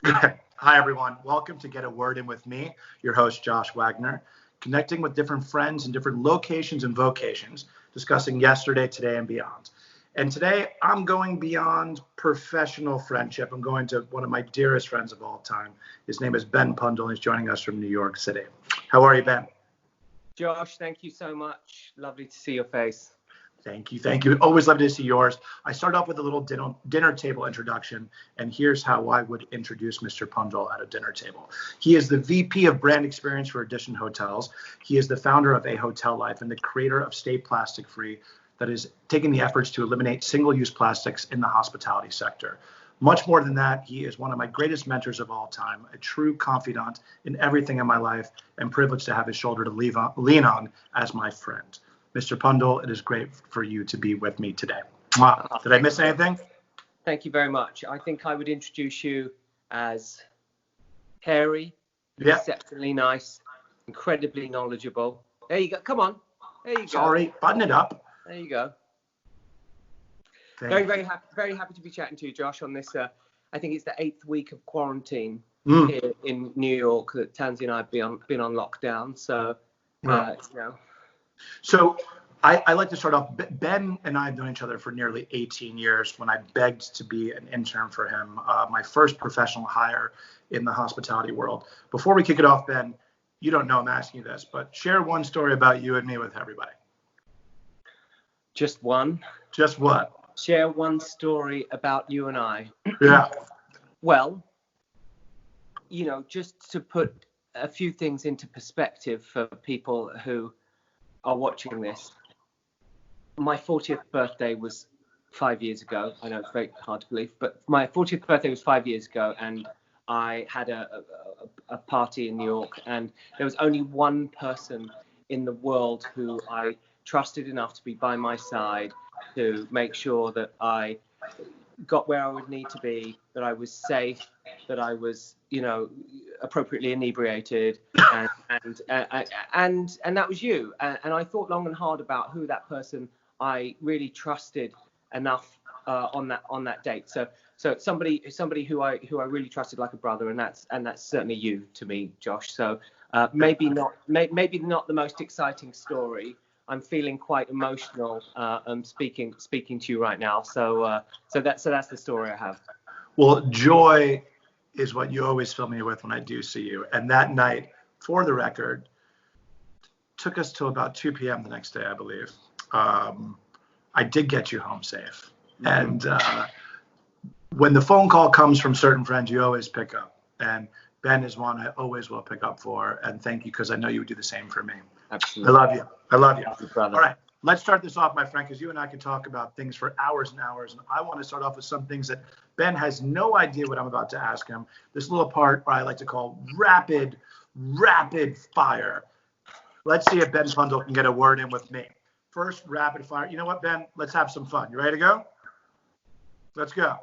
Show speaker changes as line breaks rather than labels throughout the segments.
Hi, everyone. Welcome to Get a Word In with me, your host, Josh Wagner, connecting with different friends in different locations and vocations, discussing yesterday, today, and beyond. And today, I'm going beyond professional friendship. I'm going to one of my dearest friends of all time. His name is Ben Pundole. He's joining us from New York City. How are you, Ben?
Josh, thank you so much. Lovely to see your face.
Thank you. Thank you. Always love to see yours. I start off with a little dinner table introduction, and here's how I would introduce Mr. Pundole at a dinner table. He is the VP of Brand Experience for Edition Hotels. He is the founder of A Hotel Life and the creator of Stay Plastic Free, that is taking the efforts to eliminate single-use plastics in the hospitality sector. Much more than that, he is one of my greatest mentors of all time, a true confidant in everything in my life, and privileged to have his shoulder to lean on as my friend. Mr. Pundole, it is great for you to be with me today. Wow. Did I miss anything?
Thank you very much. I think I would introduce you as hairy, exceptionally nice, incredibly knowledgeable. There you go. Come on. There you go.
Sorry, button it up.
There you go. Very happy to be chatting to you, Josh, on this. I think it's the 8th week of quarantine here in New York that Tansy and I have been on lockdown. So,
So I like to start off. Ben and I have known each other for nearly 18 years when I begged to be an intern for him, my first professional hire in the hospitality world. Before we kick it off, Ben, you don't know I'm asking you this, but share one story about you and me with everybody.
Just one?
Just what?
Share one story about you and I.
Yeah.
Well, just to put a few things into perspective for people who are watching this. My 40th birthday was 5 years ago. I know it's very hard to believe, but my 40th birthday was 5 years ago, and I had a party in New York, and there was only one person in the world who I trusted enough to be by my side to make sure that I got where I would need to be, that I was safe, that I was, appropriately inebriated, and that was you. And I thought long and hard about who that person I really trusted enough on that date. So somebody who I really trusted like a brother, and that's certainly you to me, Josh. So maybe not the most exciting story. I'm feeling quite emotional. Speaking to you right now. So that's the story I have.
Well, joy is what you always fill me with when I do see you. And that night, for the record, took us till about 2 p.m. the next day, I believe. I did get you home safe. Mm-hmm. And when the phone call comes from certain friends, you always pick up. And Ben is one I always will pick up for. And thank you, because I know you would do the same for me.
Absolutely.
I love you. I love you.
Brother.
All right. Let's start this off, my friend, because you and I can talk about things for hours and hours. And I want to start off with some things that Ben has no idea what I'm about to ask him. This little part where I like to call rapid fire. Let's see if Ben Pundole can get a word in with me. First, rapid fire. You know what, Ben? Let's have some fun. You ready to go? Let's go.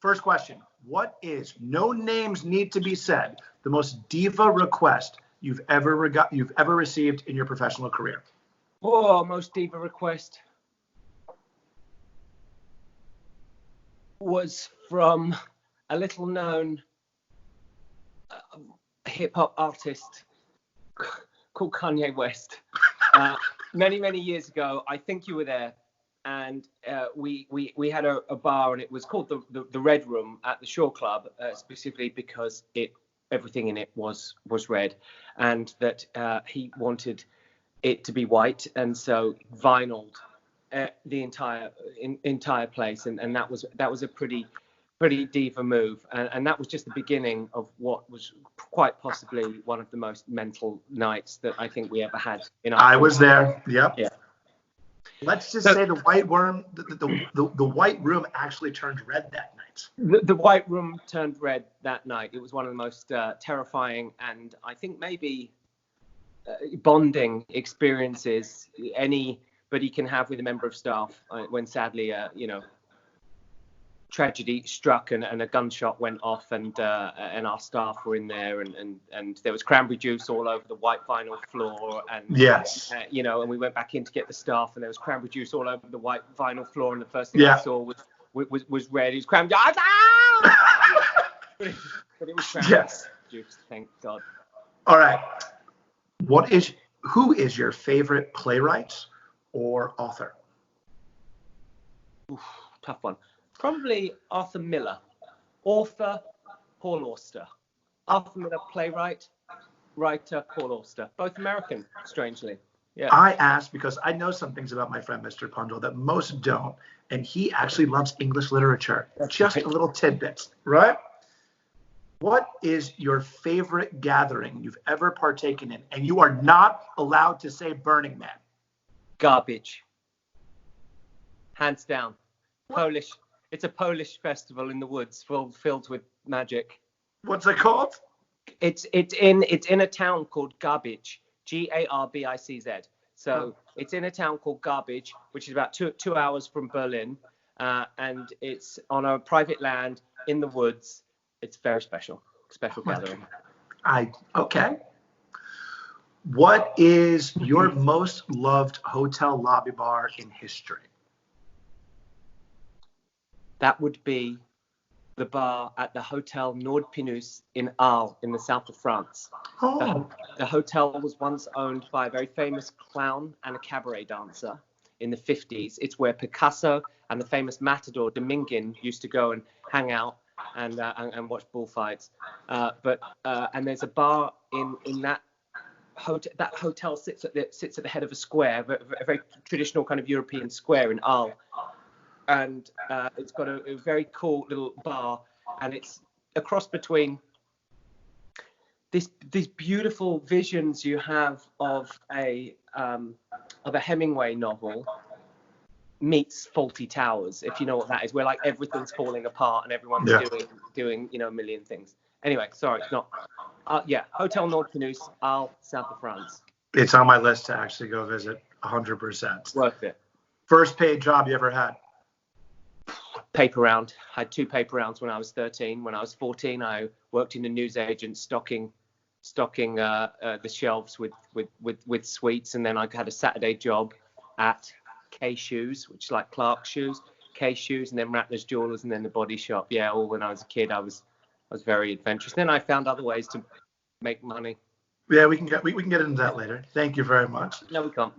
First question. What is, no names need to be said, the most diva request you've ever received in your professional career?
Oh, most diva request was from a little known hip hop artist called Kanye West. Many years ago, I think you were there, and we had a bar, and it was called the Red Room at the Shore Club, specifically because everything in it was red, and that he wanted it to be white, and so vinyled the entire place, and that was a pretty diva move, and that was just the beginning of what was quite possibly one of the most mental nights that I think we ever had in our
I was there. Yep.
Yeah.
Let's just say the white room actually turned red that night.
The white room turned red that night. It was one of the most terrifying, and I think maybe bonding experiences anybody can have with a member of staff when sadly tragedy struck and a gunshot went off, and our staff were in there, and there was cranberry juice all over the white vinyl floor, and
yes,
and we went back in to get the staff, and there was cranberry juice all over the white vinyl floor, and the first thing I saw was red. It was cranberry. but it was found.
Yes.
Thank God.
All right. Who is your favorite playwright or author?
Oof, tough one. Probably Arthur Miller. Author, Paul Auster. Arthur Miller, playwright, writer, Paul Auster. Both American, strangely. Yeah.
I asked because I know some things about my friend Mr. Pundole that most don't, and he actually loves English literature. Just a little tidbits, right? What is your favorite gathering you've ever partaken in? And you are not allowed to say Burning Man.
Garbage. Hands down. Polish. It's a Polish festival in the woods filled with magic.
What's it called?
It's in a town called Garbage. Garbicz. So it's in a town called Garbage, which is about two hours from Berlin, and it's on a private land in the woods. It's very special gathering.
Okay. What is your most loved hotel lobby bar in history?
That would be the bar at the Hotel Nordpinus in Arles, in the south of France.
Oh.
The hotel was once owned by a very famous clown and a cabaret dancer in the 50s. It's where Picasso and the famous matador Dominguin used to go and hang out and watch bullfights. And there's a bar in that hotel. That hotel sits at the head of a square, a very traditional kind of European square in Arles. And it's got a very cool little bar, and it's a cross between these beautiful visions you have of a Hemingway novel meets Fawlty Towers, if you know what that is, where like everything's falling apart and everyone's doing a million things. Anyway, sorry, it's not. Hotel Nordpinus, Arles, south of France.
It's on my list to actually go visit. 100%.
Worth it.
First paid job you ever had?
Paper round. I had 2 paper rounds when I was 13. When I was 14, I worked in a newsagent stocking the shelves with sweets, and then I had a Saturday job at K Shoes, which is like Clark's shoes, K Shoes, and then Ratner's Jewelers, and then the Body Shop. Yeah, all when I was a kid, I was very adventurous. Then I found other ways to make money.
Yeah, we can get into that later. Thank you very much.
No, we can't.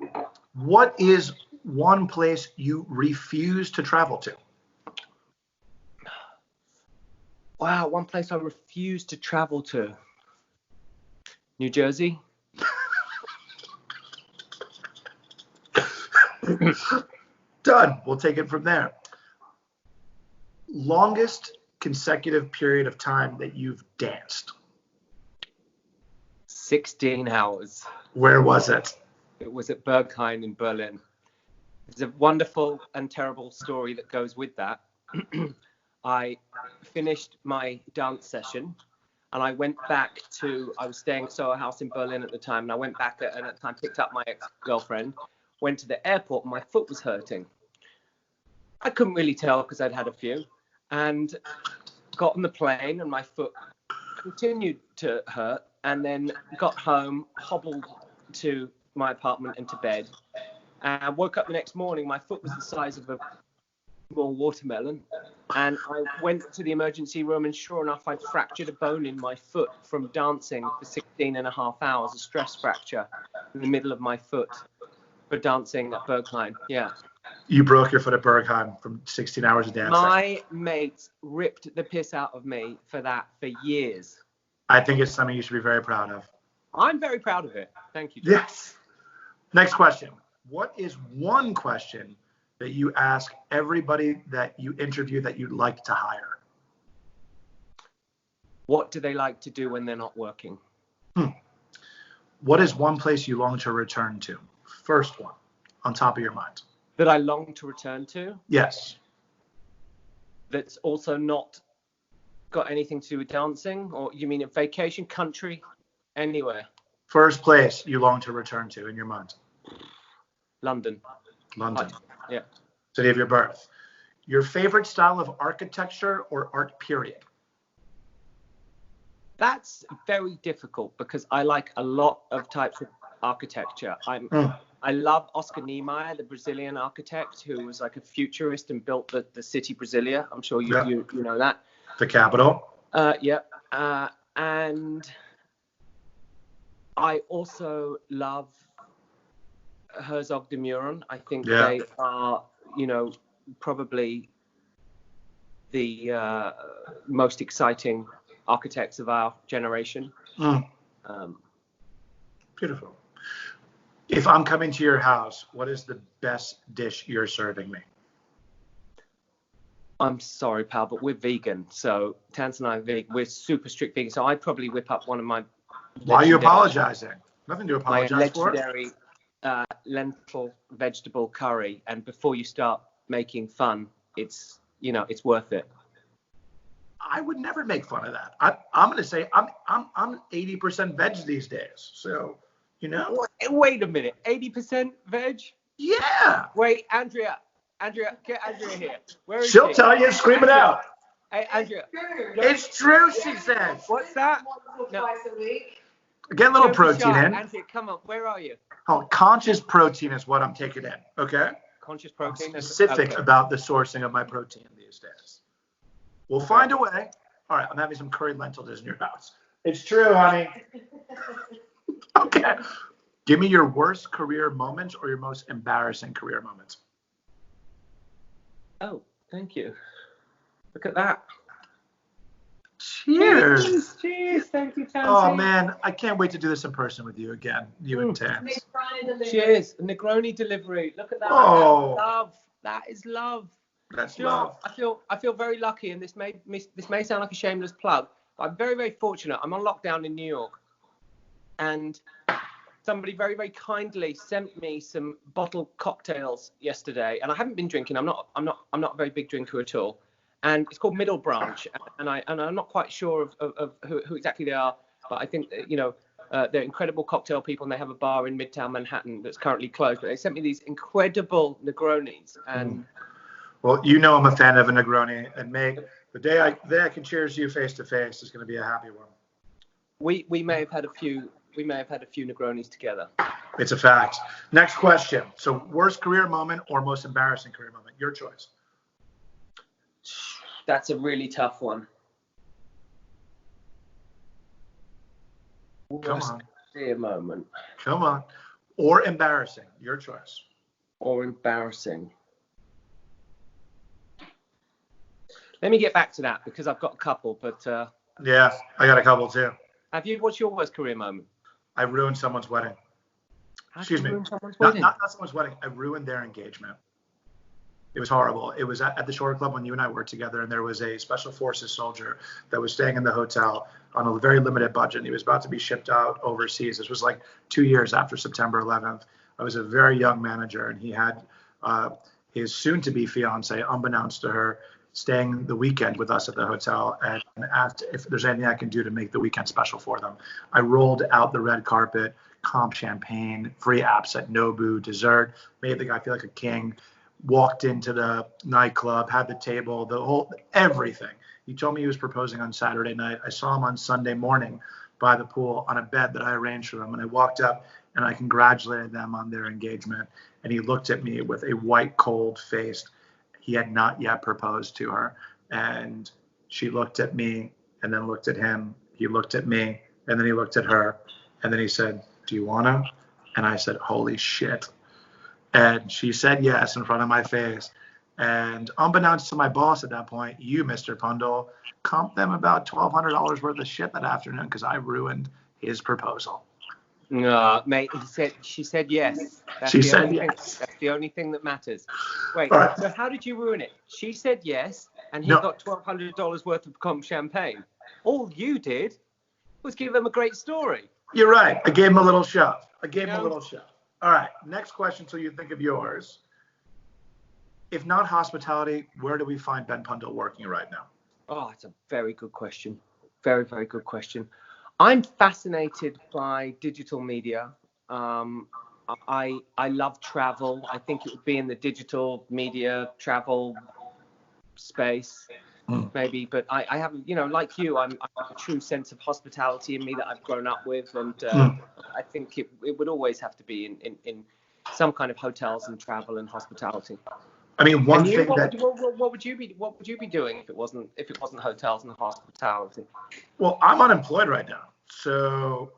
What is one place you refuse to travel to?
Wow, one place I refuse to travel to. New Jersey.
Done. We'll take it from there. Longest consecutive period of time that you've danced?
16 hours.
Where was it?
It was at Berghain in Berlin. There's a wonderful and terrible story that goes with that. I finished my dance session and I went back I was staying at Soho House in Berlin at the time, and I went back and at the time picked up my ex-girlfriend, went to the airport, and my foot was hurting. I couldn't really tell because I'd had a few, and got on the plane and my foot continued to hurt, and then got home, hobbled to my apartment and to bed. And I woke up the next morning, my foot was the size of a small watermelon, and I went to the emergency room, and sure enough, I'd fractured a bone in my foot from dancing for 16 and a half hours, a stress fracture in the middle of my foot for dancing at Berghain. Yeah.
You broke your foot at Berghain from 16 hours of dancing.
My mates ripped the piss out of me for that for years.
I think it's something you should be very proud of.
I'm very proud of it. Thank you, John.
Yes. Next question. What is one question that you ask everybody that you interview that you'd like to hire?
What do they like to do when they're not working?
What is one place you long to return to? First one, on top of your mind.
That I long to return to?
Yes.
That's also not got anything to do with dancing? Or you mean a vacation, country, anywhere?
First place you long to return to in your mind.
London. Yeah.
City of your birth. Your favorite style of architecture or art period?
That's very difficult because I like a lot of types of architecture. I love Oscar Niemeyer, the Brazilian architect who was like a futurist and built the city Brasilia. I'm sure you know that.
The capital.
Yeah. And I also love Herzog de Meuron. I think they are, probably the most exciting architects of our generation.
Beautiful. If I'm coming to your house, what is the best dish you're serving me?
I'm sorry, pal, but we're vegan. So Tans and I are vegan. We're super strict vegan. So I'd probably whip up one of my...
Why are you apologizing? Nothing to apologize
my
for.
legendary lentil vegetable curry. And before you start making fun, it's worth it.
I would never make fun of that. I'm going to say I'm 80% veg these days. So,
Wait a minute. 80% veg?
Yeah.
Wait, Andrea, get Andrea here. Where is
She'll
she?
tell you, scream it out.
Hey, Andrea.
It's true, she says.
What's that?
Twice a week.
Get a little protein in.
Andrea, come on. Where are you?
Oh, conscious protein is what I'm taking in, okay?
Conscious protein?
I'm specific about the sourcing of my protein these days. We'll find a way. All right, I'm having some curried lentils in your house. It's true, honey. Okay. Give me your worst career moments or your most embarrassing career moments.
Oh, thank you. Look at that.
Cheers.
Cheers. Thank you, Tansy.
Oh, man. I can't wait to do this in person with you again. You and Tans.
Cheers. Negroni delivery. Look at that.
Oh.
Love. That is love.
That's love.
I feel very lucky, and this may sound like a shameless plug, but I'm very, very fortunate. I'm on lockdown in New York, and somebody very, very kindly sent me some bottled cocktails yesterday, and I haven't been drinking. I'm not a very big drinker at all, and it's called Middle Branch, and I'm not quite sure of who exactly they are, but I think they're incredible cocktail people, and they have a bar in Midtown Manhattan that's currently closed. But they sent me these incredible Negronis, and
well, I'm a fan of a Negroni, and Meg, the day I can cheers you face to face is going to be a happy one.
We may have had a few Negronis together.
It's a fact. Next question. So, worst career moment or most embarrassing career moment? Your choice.
That's a really tough one.
Come on.
Career moment.
Come on. Or embarrassing. Your choice.
Or embarrassing. Let me get back to that because I've got a couple, but
yeah, I got a couple too.
What's your worst career moment?
I ruined someone's wedding. Excuse me. Not someone's wedding. I ruined their engagement. It was horrible. It was at the Shore Club when you and I worked together, and there was a special forces soldier that was staying in the hotel on a very limited budget. And he was about to be shipped out overseas. This was like 2 years after September 11th. I was a very young manager, and he had his soon-to-be fiance, unbeknownst to her, staying the weekend with us at the hotel, and asked if there's anything I can do to make the weekend special for them. I rolled out the red carpet, comp champagne, free apps at Nobu, dessert, made the guy feel like a king, walked into the nightclub, had the table, the whole, everything. He told me he was proposing on Saturday night. I saw him on Sunday morning by the pool on a bed that I arranged for them, and I walked up and I congratulated them on their engagement, and he looked at me with a white, cold face. He had not yet proposed to her, and she looked at me and then looked at him. He looked at me and then he looked at her, and then he said, "Do you want to?" And I said, "Holy shit." And she said yes in front of my face. And unbeknownst to my boss at that point, you, Mr. Pundole, comped them about $1,200 worth of shit that afternoon because I ruined his proposal.
No, mate, she said yes.
She said yes.
That's the only thing that matters. Wait,
right.
So how did you ruin it? She said yes, and he got $1,200 worth of comp champagne. All you did was give him a great story.
You're right. I gave him a little shove. All right, next question till you think of yours. If not hospitality, where do we find Ben Pundole working right now?
Oh, it's a very good question. Very, very good question. I'm fascinated by digital media. I love travel. I think it would be in the digital media travel space, maybe. But I have, like you, I have a true sense of hospitality in me that I've grown up with, and I think it would always have to be in some kind of hotels and travel and hospitality.
I mean, one thing
what would you be doing if it wasn't hotels and hospitality?
Well, I'm unemployed right now, so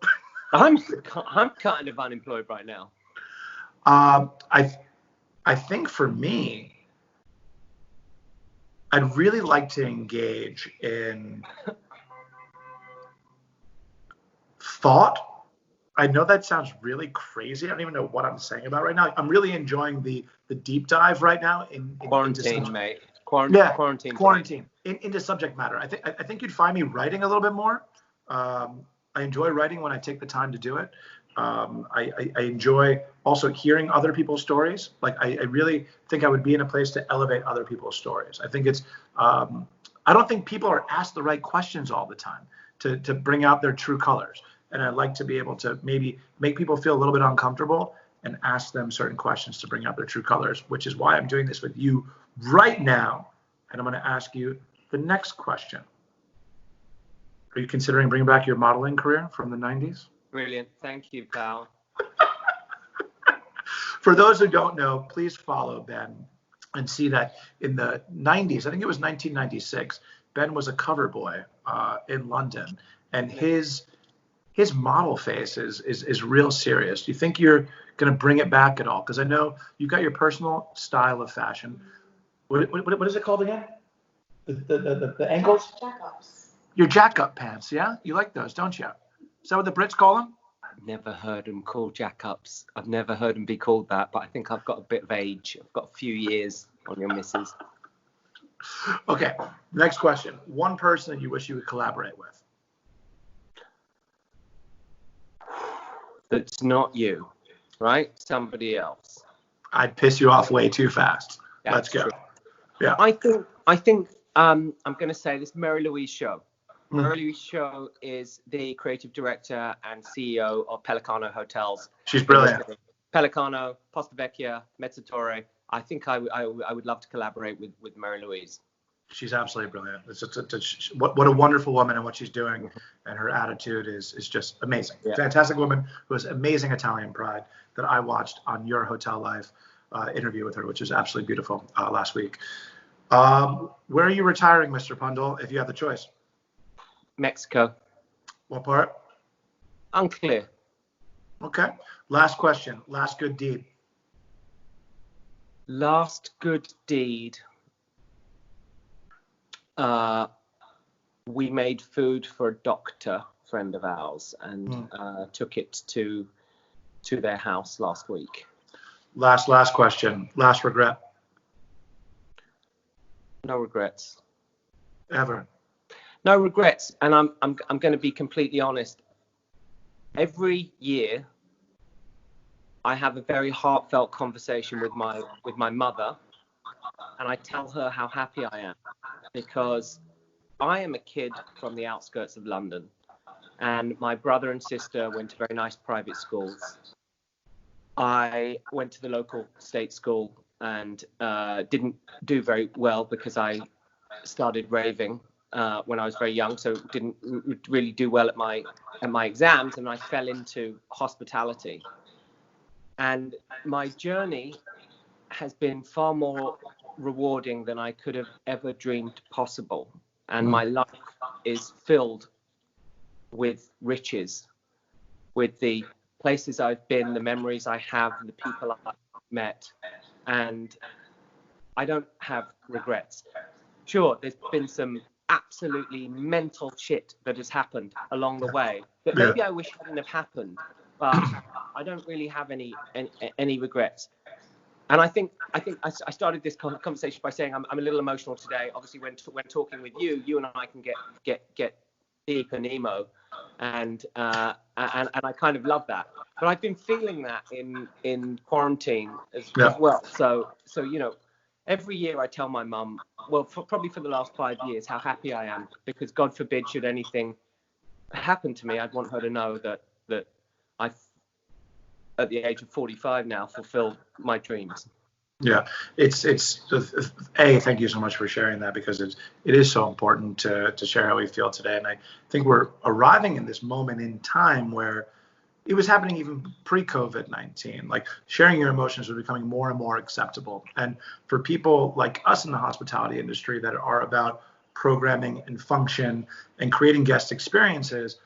I'm kind of unemployed right now.
I think for me, I'd really like to engage in thought. I know that sounds really crazy. I don't even know what I'm saying about right now. I'm really enjoying the deep dive right now in
quarantine, mate. Quarantine.
Into subject matter. I think you'd find me writing a little bit more. I enjoy writing when I take the time to do it. I enjoy also hearing other people's stories. Like I really think I would be in a place to elevate other people's stories. I think it's I don't think people are asked the right questions all the time to bring out their true colors. And I'd like to be able to maybe make people feel a little bit uncomfortable and ask them certain questions to bring out their true colors, which is why I'm doing this with you right now. And I'm going to ask you the next question. Are you considering bringing back your modeling career from the 90s?
Brilliant. Thank you, pal.
For those who don't know, please follow Ben and see that in the 90s, I think it was 1996, Ben was a cover boy in London. And his model face is real serious. Do you think you're going to bring it back at all? Because I know you've got your personal style of fashion. What is it called again? The ankles?
Jack-ups.
Your jack-up pants, yeah? You like those, don't you? Is that what the Brits call them?
I've never heard them called jack-ups. I've never heard them be called that, but I think I've got a bit of age. I've got a few years on your missus.
Okay, next question. One person that you wish you would collaborate with.
That's not you, right? Somebody else.
I'd piss you off way too fast.
That's
Let's go.
True.
Yeah.
I think I'm going to say this Mary Louise Show. Mary Louise Show is the creative director and CEO of Pelicano Hotels.
She's brilliant.
Pelicano, Posta Vecchia, Mezzatorre. I think I would love to collaborate with Mary Louise.
She's absolutely brilliant. What a wonderful woman, and what she's doing and her attitude is just amazing. Yeah. Fantastic woman who has amazing Italian pride that I watched on your Hotel Life interview with her, which is absolutely beautiful last week. Where are you retiring, Mr. Pundole, if you have the choice?
Mexico.
What part?
Unclear.
Okay. Last question. Last good deed.
Last good deed. We made food for a doctor friend of ours and took it to their house last week.
Last question. Last regret.
No regrets.
Ever.
No regrets. And I'm going to be completely honest. Every year, I have a very heartfelt conversation with my mother, and I tell her how happy I am, because I am a kid from the outskirts of London, and my brother and sister went to very nice private schools. I went to the local state school and didn't do very well because I started raving when I was very young, so didn't really do well at my exams, and I fell into hospitality. And my journey has been far more rewarding than I could have ever dreamed possible. And my life is filled with riches, with the places I've been, the memories I have, the people I've met. And I don't have regrets. Sure, there's been some absolutely mental shit that has happened along the way that maybe I wish hadn't have happened, but I don't really have any regrets. And I think I started this conversation by saying I'm a little emotional today. Obviously, when talking with you and I can get deep and emo, and I kind of love that. But I've been feeling that in quarantine as well. So you know, every year I tell my mum, well, probably for the last 5 years, how happy I am, because God forbid should anything happen to me, I'd want her to know that I've, at the age of 45 now, fulfilled my dreams.
Yeah, it's thank you so much for sharing that, because it is so important to share how we feel today. And I think we're arriving in this moment in time where it was happening even pre-COVID-19. Like sharing your emotions was becoming more and more acceptable. And for people like us in the hospitality industry that are about programming and function and creating guest experiences,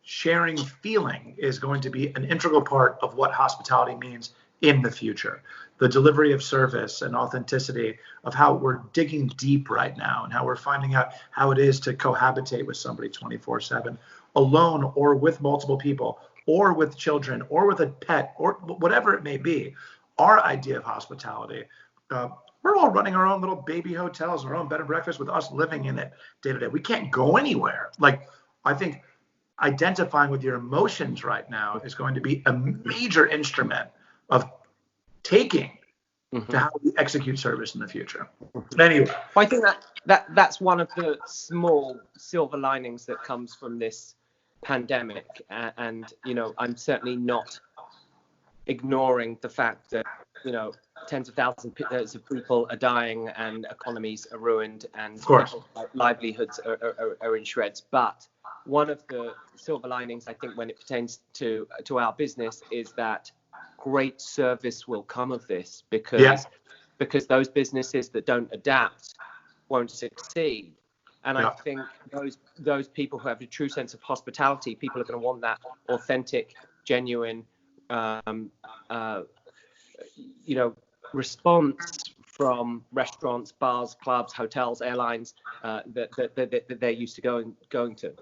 sharing feeling is going to be an integral part of what hospitality means in the future. The delivery of service and authenticity of how we're digging deep right now and how we're finding out how it is to cohabitate with somebody 24/7, alone or with multiple people, or with children, or with a pet, or whatever it may be. Our idea of hospitality, we're all running our own little baby hotels, our own bed and breakfast with us living in it day to day. We can't go anywhere. Like, I think identifying with your emotions right now is going to be a major instrument of taking to how we execute service in the future. Anyway.
I think that's one of the small silver linings that comes from this pandemic, and I'm certainly not ignoring the fact that tens of thousands of people are dying and economies are ruined and livelihoods are in shreds. But one of the silver linings, I think, when it pertains to our business is that great service will come of this, because those businesses that don't adapt won't succeed. And I think those people who have a true sense of hospitality, people are going to want that authentic, genuine, response from restaurants, bars, clubs, hotels, airlines that they're used to going to.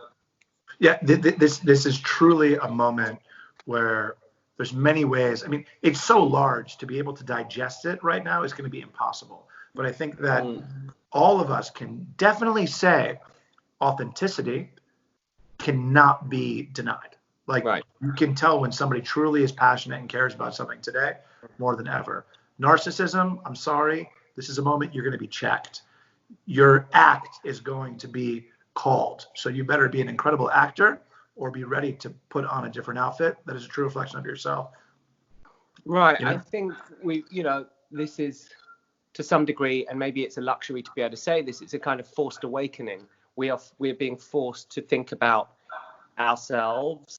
Yeah, this is truly a moment where there's many ways. I mean, it's so large, to be able to digest it right now is going to be impossible. But I think that all of us can definitely say authenticity cannot be denied. Like, you can tell when somebody truly is passionate and cares about something today more than ever. Narcissism, I'm sorry, this is a moment you're going to be checked. Your act is going to be called. So you better be an incredible actor or be ready to put on a different outfit that is a true reflection of yourself.
Right. I think this is, to some degree, and maybe it's a luxury to be able to say this, it's a kind of forced awakening. We're being forced to think about ourselves,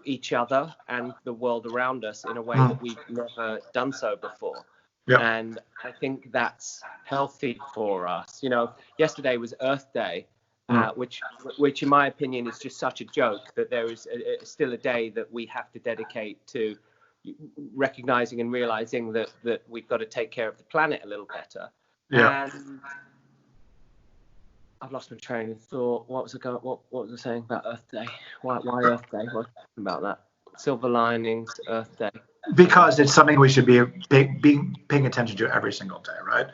each other and the world around us in a way that we've never done so before. And I think that's healthy for us. Yesterday was Earth Day, which in my opinion is just such a joke that there is still a day that we have to dedicate to recognizing and realizing that we've got to take care of the planet a little better. And I've lost my train of thought. What was I saying about Earth Day? Why Earth Day? What about that? Silver linings, Earth Day.
Because it's something we should be paying attention to every single day, right?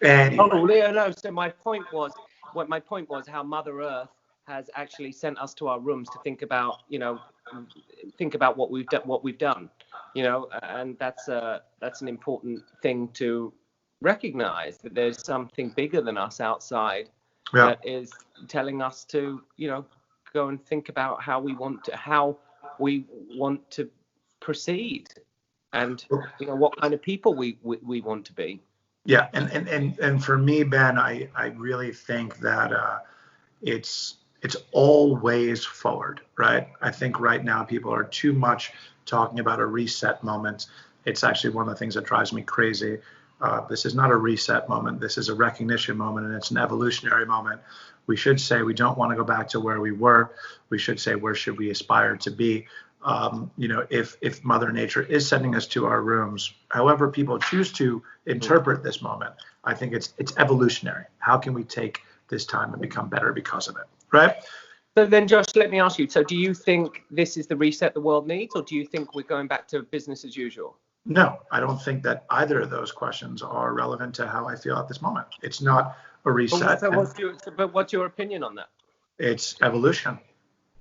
And
no. So my point was how Mother Earth has actually sent us to our rooms to think about what we've done, and that's an important thing to recognize, that there's something bigger than us outside that is telling us to go and think about how we want to proceed, and what kind of people we want to be.
Yeah, and for me, Ben, I really think that it's all ways forward, right? I think right now people are too much talking about a reset moment. It's actually one of the things that drives me crazy. This is not a reset moment. This is a recognition moment, and it's an evolutionary moment. We should say we don't want to go back to where we were. We should say, where should we aspire to be? If Mother Nature is sending us to our rooms, however people choose to interpret this moment, I think it's evolutionary. How can we take this time and become better because of it, right?
So then, Josh, let me ask you. So do you think this is the reset the world needs, or do you think we're going back to business as usual?
No, I don't think that either of those questions are relevant to how I feel at this moment. It's not a reset.
But what's your opinion on that?
It's evolution.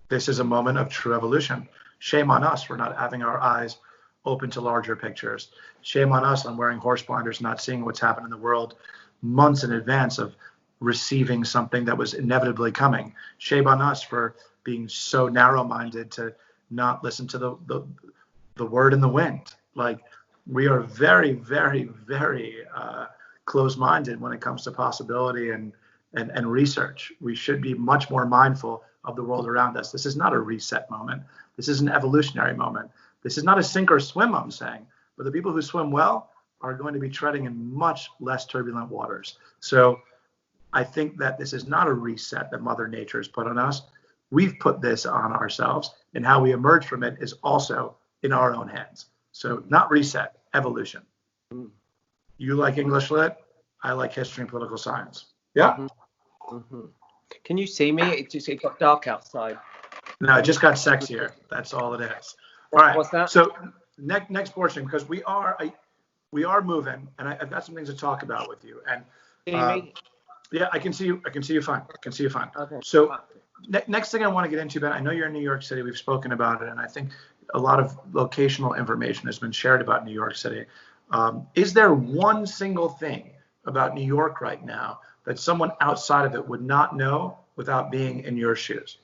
This is a moment of true evolution. Shame on us for not having our eyes open to larger pictures. Shame on us on wearing horse blinders, not seeing what's happened in the world months in advance of receiving something that was inevitably coming. Shame on us for being so narrow-minded to not listen to the word in the wind. Like, we are very, very, very close-minded when it comes to possibility and research. We should be much more mindful of the world around us. This is not a reset moment. This is an evolutionary moment. This is not a sink or swim, I'm saying, but the people who swim well are going to be treading in much less turbulent waters. So I think that this is not a reset that Mother Nature has put on us. We've put this on ourselves, and how we emerge from it is also in our own hands. So not reset, evolution. You like English lit, I like history and political science. Yeah?
Can you see me? It got dark outside.
No, it just got sexier. That's all it is. All right.
What's that?
So next portion, because we are moving, and I've got some things to talk about with you. And yeah, I can see you. I can see you fine.
Okay.
So next thing I want to get into, Ben, I know you're in New York City. We've spoken about it, and I think a lot of locational information has been shared about New York City. Is there one single thing about New York right now that someone outside of it would not know without being in your shoes?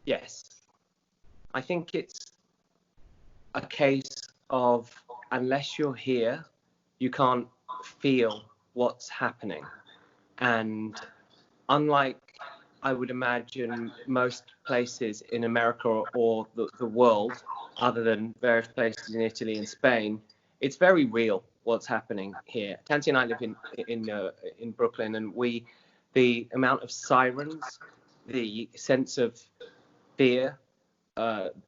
Yes. I think it's a case of, unless you're here, you can't feel what's happening. And unlike, I would imagine, most places in America or the world, other than various places in Italy and Spain, it's very real what's happening here. Tansy and I live in Brooklyn, and the amount of sirens, the sense of fear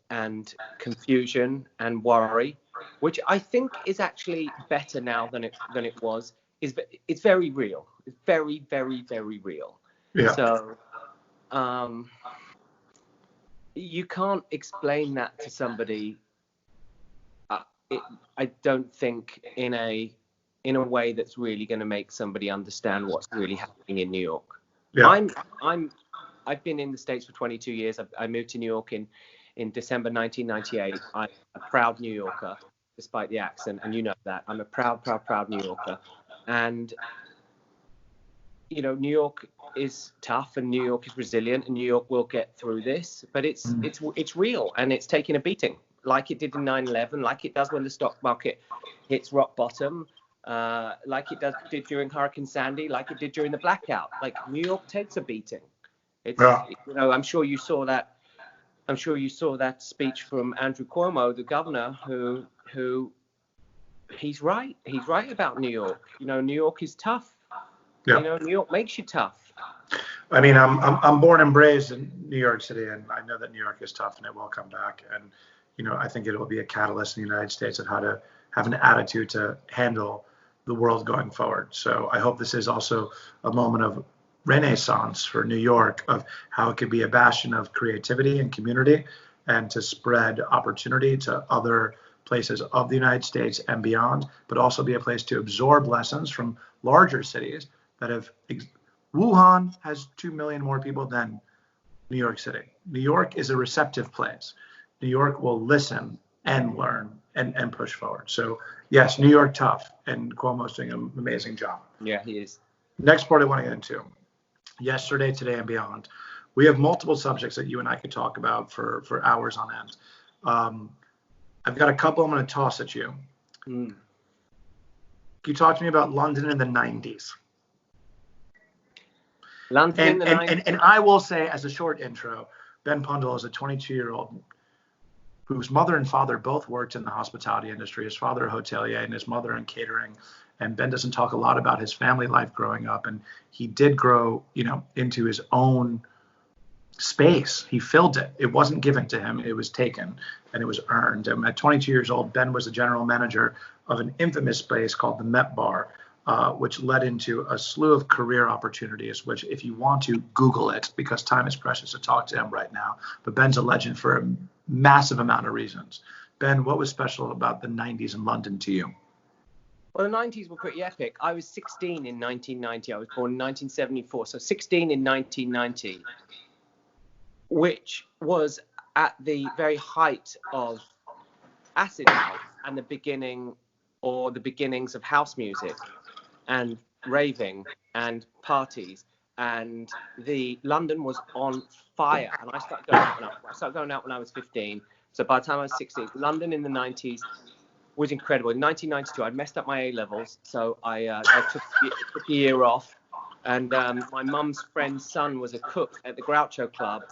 and confusion and worry, which I think is actually better now than it was, it's very real. It's very, very, very real.
Yeah.
So you can't explain that to somebody. I don't think in a way that's really going to make somebody understand what's really happening in New York.
Yeah.
I've been in the States for 22 years. I moved to New York in December 1998. I'm a proud New Yorker, despite the accent, and you know that. I'm a proud New Yorker. And, you know, New York is tough, and New York is resilient, and New York will get through this. But it's real, and it's taking a beating, like it did in 9/11, like it does when the stock market hits rock bottom, like it did during Hurricane Sandy, like it did during the blackout. Like, New York takes a beating. You know, I'm sure you saw that speech from Andrew Cuomo, the governor, who he's right about New York. You know, New York is tough.
Yeah.
You know, New York makes you tough.
I mean, I'm born and raised in New York City, and I know that New York is tough, and it will come back. And you know, I think it will be a catalyst in the United States of how to have an attitude to handle the world going forward. So I hope this is also a moment of renaissance for New York, of how it could be a bastion of creativity and community, and to spread opportunity to other places of the United States and beyond, but also be a place to absorb lessons from larger cities that have. Wuhan has 2 million more people than New York City. New York is a receptive place. New York will listen and learn and push forward. So yes, New York tough, and Cuomo's doing an amazing job.
Yeah, he is.
Next part I want to get into, yesterday, today, and beyond. We have multiple subjects that you and I could talk about for hours on end. I've got a couple I'm going to toss at you. Can you talk to me about London in the 90s?
London in the 90s.
And I will say, as a short intro, Ben Pundole is a 22-year-old whose mother and father both worked in the hospitality industry. His father a hotelier and his mother in catering. And Ben doesn't talk a lot about his family life growing up. And he did grow, you know, into his own space. He filled it. It wasn't given to him. It was taken, and it was earned. And at 22 years old, Ben was the general manager of an infamous place called the Met Bar, which led into a slew of career opportunities, which, if you want to, Google it, because time is precious to talk to him right now. But Ben's a legend for a massive amount of reasons. Ben, what was special about the 90s in London to you?
Well, the 90s were pretty epic. I was 16 in 1990. I was born in 1974. So 16 in 1990, which was at the very height of acid house and the beginnings of house music and raving and parties. And London was on fire. And I started going out when I was 15. So by the time I was 16, London in the 90s was incredible. In 1992, I'd messed up my A levels, so I took a year off, And my mum's friend's son was a cook at the Groucho Club,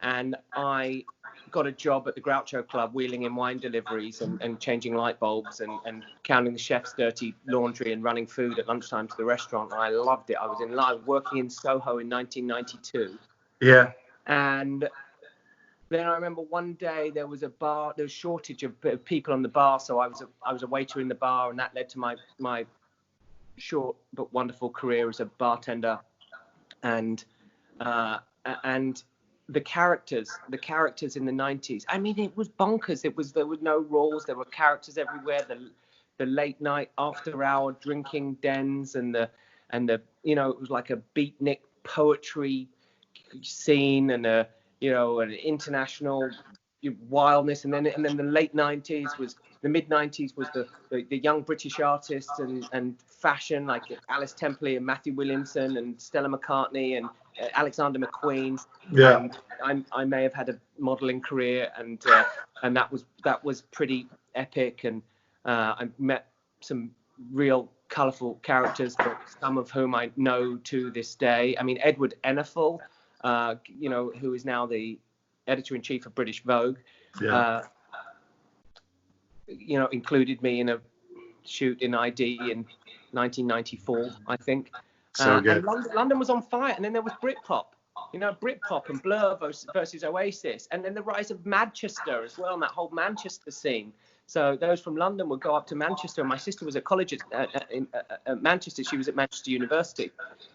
and I got a job at the Groucho Club wheeling in wine deliveries and changing light bulbs and counting the chef's dirty laundry and running food at lunchtime to the restaurant. And I loved it. I was in love working in Soho in 1992.
Yeah.
And then I remember one day there was a shortage of people on the bar, so I was a waiter in the bar, and that led to my short but wonderful career as a bartender. And the characters in the 90s, I mean, it was bonkers. There were no rules. There were characters everywhere. The late night after hour drinking dens and the it was like a beatnik poetry scene and an international wildness. And then the late 90s was the mid 90s was the young British artists and fashion like Alice Templey and Matthew Williamson and Stella McCartney and Alexander McQueen.
Yeah.
I may have had a modeling career, and that was pretty epic. And I met some real colourful characters, some of whom I know to this day. I mean, Edward Enninful, who is now the editor-in-chief of British Vogue, included me in a shoot in ID in 1994, I think.
So good.
And London was on fire, and then there was Britpop, Britpop and Blur versus Oasis, and then the rise of Manchester as well, and that whole Manchester scene. So those from London would go up to Manchester, and my sister was at college at Manchester. She was at Manchester University.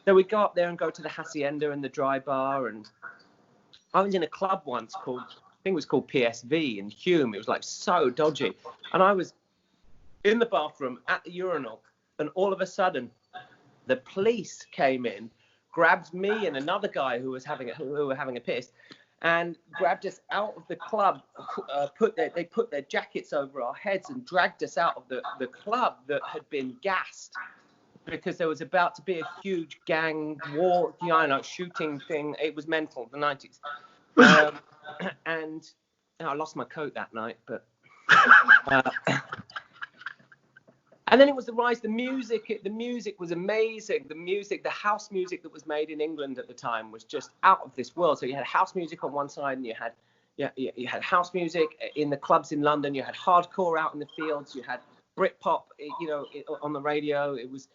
So we'd go up there and go to the Hacienda and the Dry Bar, and I was in a club once I think it was called PSV in Hume. It was like so dodgy, and I was in the bathroom at the urinal, and all of a sudden the police came in, grabbed me and another guy who were having a piss, and grabbed us out of the club. They put their jackets over our heads and dragged us out of the club that had been gassed because there was about to be a huge gang war, shooting thing. It was mental, the 90s. And I lost my coat that night, but. And then it was the rise. The music was amazing. The house music that was made in England at the time was just out of this world. So you had house music on one side, and you had house music in the clubs in London. You had hardcore out in the fields. You had Britpop, on the radio. It was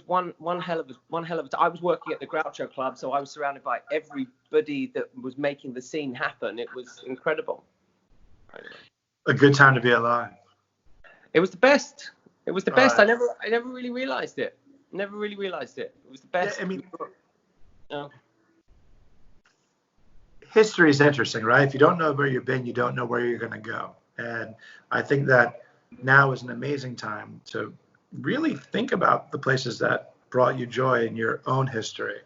one hell of a. I was working at the Groucho Club, so I was surrounded by everybody that was making the scene happen. It was incredible.
A good time to be alive.
It was the best. It was the best. I never really realized it. It was the best.
Yeah, I mean, history is interesting, right? If you don't know where you've been, you don't know where you're going to go. And I think that now is an amazing time to really think about the places that brought you joy in your own history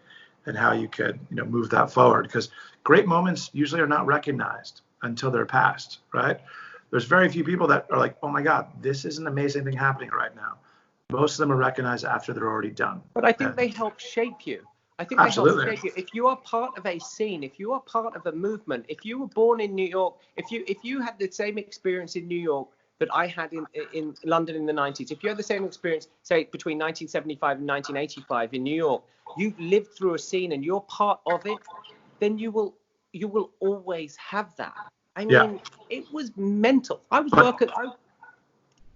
and how you could, move that forward. Because great moments usually are not recognized until they're past, right? There's very few people that are like, oh my God, this is an amazing thing happening right now. Most of them are recognized after they're already done.
But I think they help shape you.
Absolutely.
They help shape you. If you are part of a scene, if you are part of a movement, if you were born in New York, if you had the same experience in New York that I had in London in the 90s, if you had the same experience, say, between 1975 and 1985 in New York, you've lived through a scene and you're part of it, then you will always have that. I mean, It was mental. I was working.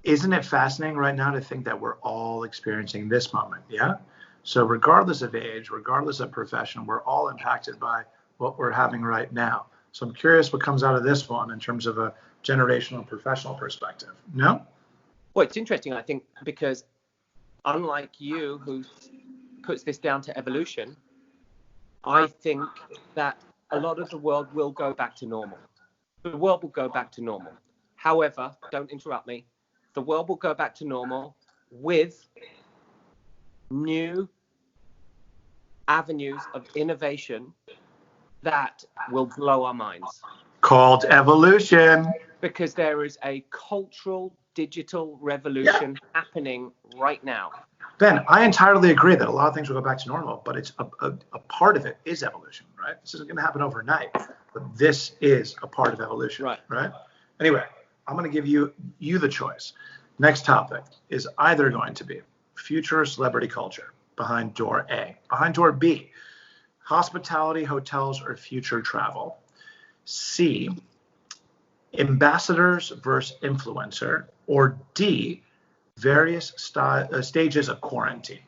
Isn't it fascinating right now to think that we're all experiencing this moment? Yeah. So regardless of age, regardless of profession, we're all impacted by what we're having right now. So I'm curious what comes out of this one in terms of a generational professional perspective. No?
Well, it's interesting, I think, because unlike you, who puts this down to evolution, I think that a lot of the world will go back to normal. The world will go back to normal. However, don't interrupt me. The world will go back to normal with new avenues of innovation that will blow our minds.
Called evolution.
Because there is a cultural digital revolution happening right now.
Ben, I entirely agree that a lot of things will go back to normal, but it's a part of it is evolution, right? This isn't going to happen overnight, but this is a part of evolution, right? Anyway, I'm going to give you the choice. Next topic is either going to be future celebrity culture. behind door A. Behind door B, hospitality, hotels, or future travel. C, ambassadors versus influencer. Or D, various stages of quarantine.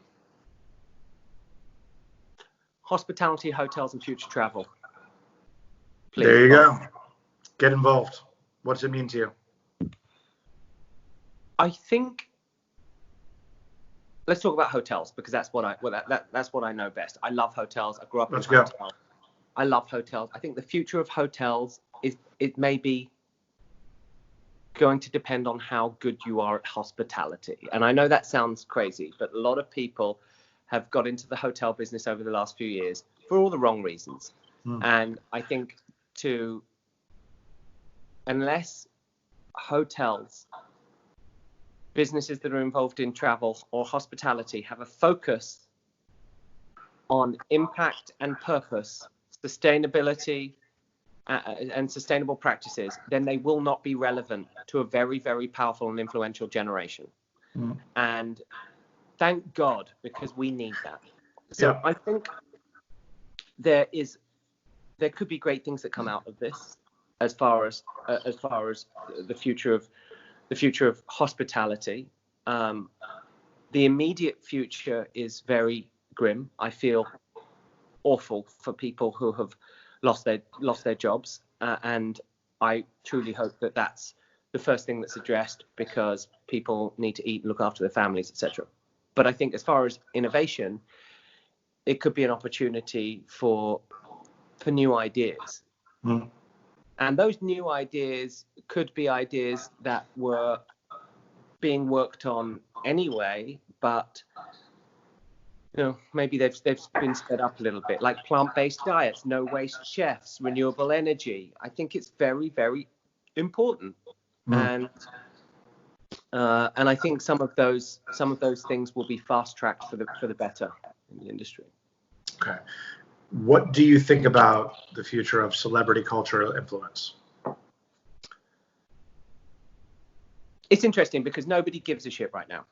Hospitality, hotels, and future travel. Please.
There you go. Get involved. What does it mean to you?
I think let's talk about hotels, because that's what that's what I know best. I love hotels. I grew up in hotels. I love hotels. I think the future of hotels is it may be going to depend on how good you are at hospitality. And I know that sounds crazy, but a lot of people have got into the hotel business over the last few years for all the wrong reasons. And I think unless hotels, businesses that are involved in travel or hospitality have a focus on impact and purpose, sustainability, and sustainable practices, then they will not be relevant to a very, very powerful and influential generation. And thank God, because we need that. So I think there could be great things that come out of this as far as the future of hospitality. The immediate future is very grim. I feel awful for people who have lost their jobs, and I truly hope that that's the first thing that's addressed, because people need to eat and look after their families, etc. But I think as far as innovation, it could be an opportunity for new ideas. And those new ideas could be ideas that were being worked on anyway, but maybe they've been sped up a little bit, like plant-based diets, no waste chefs, renewable energy. I think it's very, very important. And I think some of those things will be fast-tracked for the better in the industry.
Okay. What do you think about the future of celebrity cultural influence?
It's interesting because nobody gives a shit right now.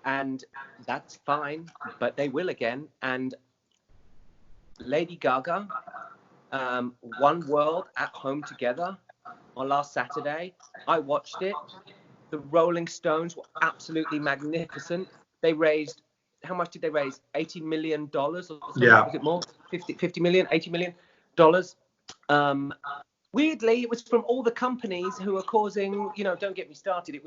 And that's fine, but they will again. And Lady Gaga, One World at Home Together on last Saturday. I watched it. The Rolling Stones were absolutely magnificent. They raised, how much did they raise? $80 million or something?
Yeah.
Was it more? 50 million, $80 million. Weirdly, it was from all the companies who are causing, don't get me started. It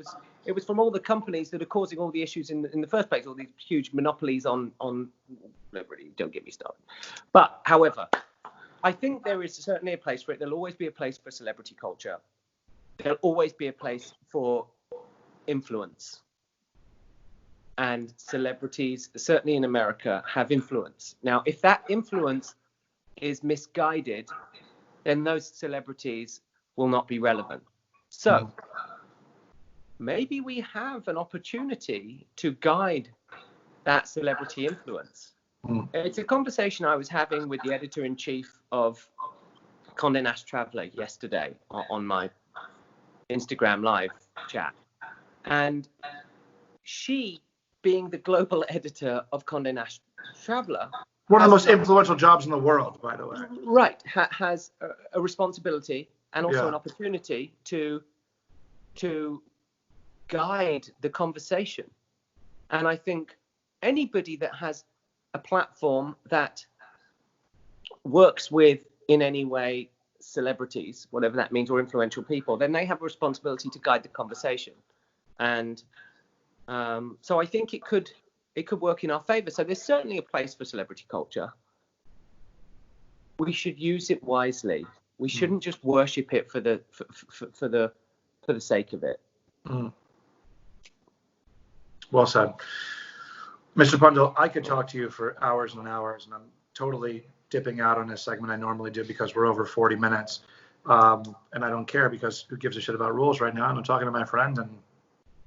was from all the companies that are causing all the issues in the first place, all these huge monopolies on really, don't get me started. But however, I think there is certainly a place for it. There'll always be a place for celebrity culture. There'll always be a place for influence. And celebrities, certainly in America, have influence. Now, if that influence is misguided, then those celebrities will not be relevant. So maybe we have an opportunity to guide that celebrity influence. It's a conversation I was having with the editor-in-chief of Condé Nast Traveler yesterday on my Instagram live chat. And she, being the global editor of Condé Nast Traveler,
one of the most influential jobs in the world, by the way.
Right, has a responsibility and also an opportunity to guide the conversation. And I think anybody that has a platform that works with, in any way, celebrities, whatever that means, or influential people, then they have a responsibility to guide the conversation. And so I think it could work in our favor. So there's certainly a place for celebrity culture. We should use it wisely. We shouldn't just worship it for the sake of it.
Well said. Mr. Pundole, I could talk to you for hours and hours, and I'm totally dipping out on this segment. I normally do because we're over 40 minutes. And I don't care, because who gives a shit about rules right now? And I'm talking to my friend, and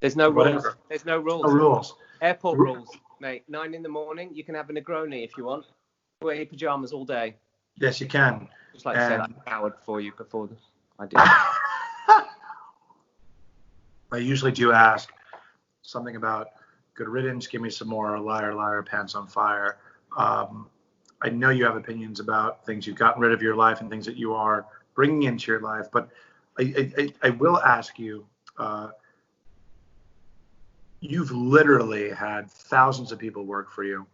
there's no
whatever.
rules. There's no rules.
No rules.
Airport rules, mate. 9 a.m, you can have a Negroni if you want. Wear your pajamas all day.
Yes, you can.
Just like to say that Howard for you before I do.
I usually do ask something about Good riddance. Give me some more. Liar, liar, pants on fire. I know you have opinions about things you've gotten rid of your life and things that you are bringing into your life, but I will ask you, you've literally had thousands of people work for you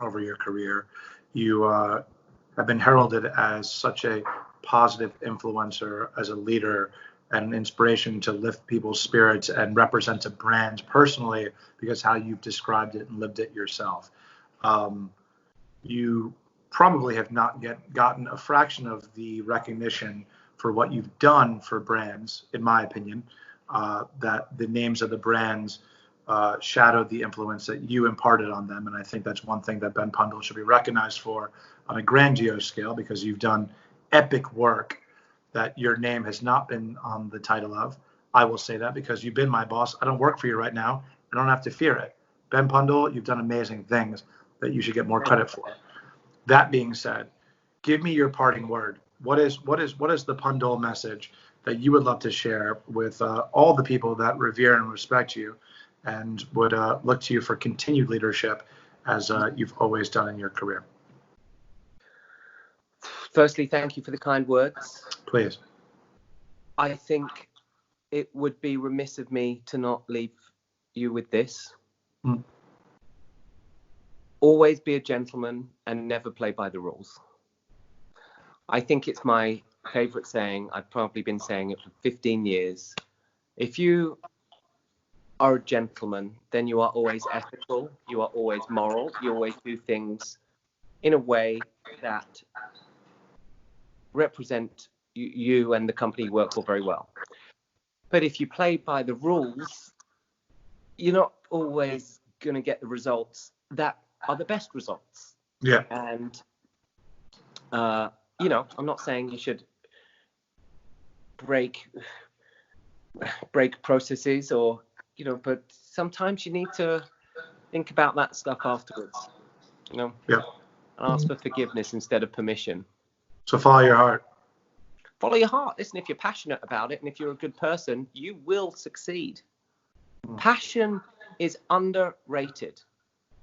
over your career. You have been heralded as such a positive influencer, as a leader, and an inspiration to lift people's spirits and represent a brand personally because how you've described it and lived it yourself. You probably have not yet gotten a fraction of the recognition for what you've done for brands, in my opinion, that the names of the brands shadowed the influence that you imparted on them. And I think that's one thing that Ben Pundole should be recognized for on a grandiose scale, because you've done epic work that your name has not been on the title of. I will say that because you've been my boss. I don't work for you right now. I don't have to fear it. Ben Pundole, you've done amazing things that you should get more credit for. That being said, give me your parting word. What is the Pundole message that you would love to share with all the people that revere and respect you and would look to you for continued leadership as you've always done in your career?
Firstly, thank you for the kind words.
Please.
I think it would be remiss of me to not leave you with this. Always be a gentleman and never play by the rules. I think it's my favorite saying. I've probably been saying it for 15 years. If you are a gentleman, then you are always ethical, you are always moral, you always do things in a way that represent you and the company you work for very well. But if you play by the rules, you're not always going to get the results that are the best results.
Yeah.
And, I'm not saying you should break processes or, but sometimes you need to think about that stuff afterwards, Yeah. And ask for forgiveness instead of permission.
So follow your heart.
Follow your heart. Listen, if you're passionate about it and if you're a good person, you will succeed. Passion is underrated.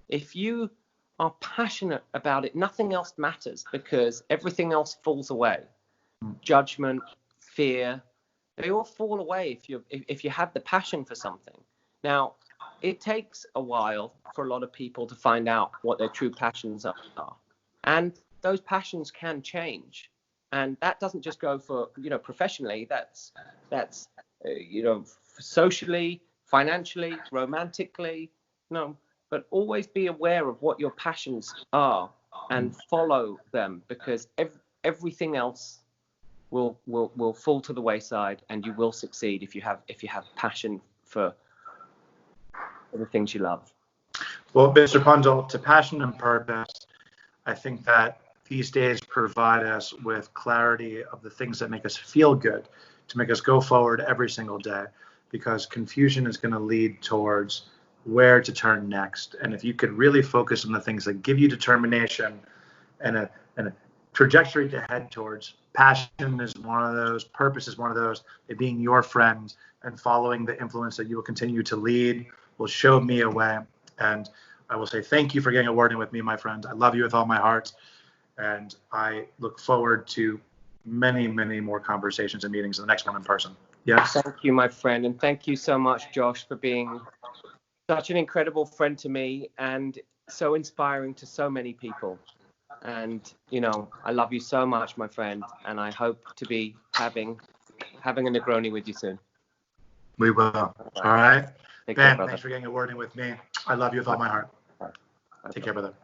If you are passionate about it, nothing else matters because everything else falls away. Judgment, fear, they all fall away if you have the passion for something. Now, it takes a while for a lot of people to find out what their true passions are. And those passions can change. And that doesn't just go for, professionally, that's socially, financially, romantically, but always be aware of what your passions are and follow them, because everything else will fall to the wayside, and you will succeed if you have passion for the things you love.
Well, Mr. Pundole, to passion and purpose, I think that these days provide us with clarity of the things that make us feel good, to make us go forward every single day, because confusion is going to lead towards where to turn next. And if you could really focus on the things that give you determination and a trajectory to head towards, passion is one of those, purpose is one of those, it being your friend and following the influence that you will continue to lead will show me a way. And I will say thank you for getting a word in with me, my friend. I love you with all my heart. And I look forward to many, many more conversations and meetings, the next one in person. Yes.
Thank you, my friend. And thank you so much, Josh, for being such an incredible friend to me and so inspiring to so many people. And, I love you so much, my friend. And I hope to be having a Negroni with you soon.
We will. All right.
Take
Ben,
care,
thanks for getting a word in with me. I love you with all my heart. Take care, brother.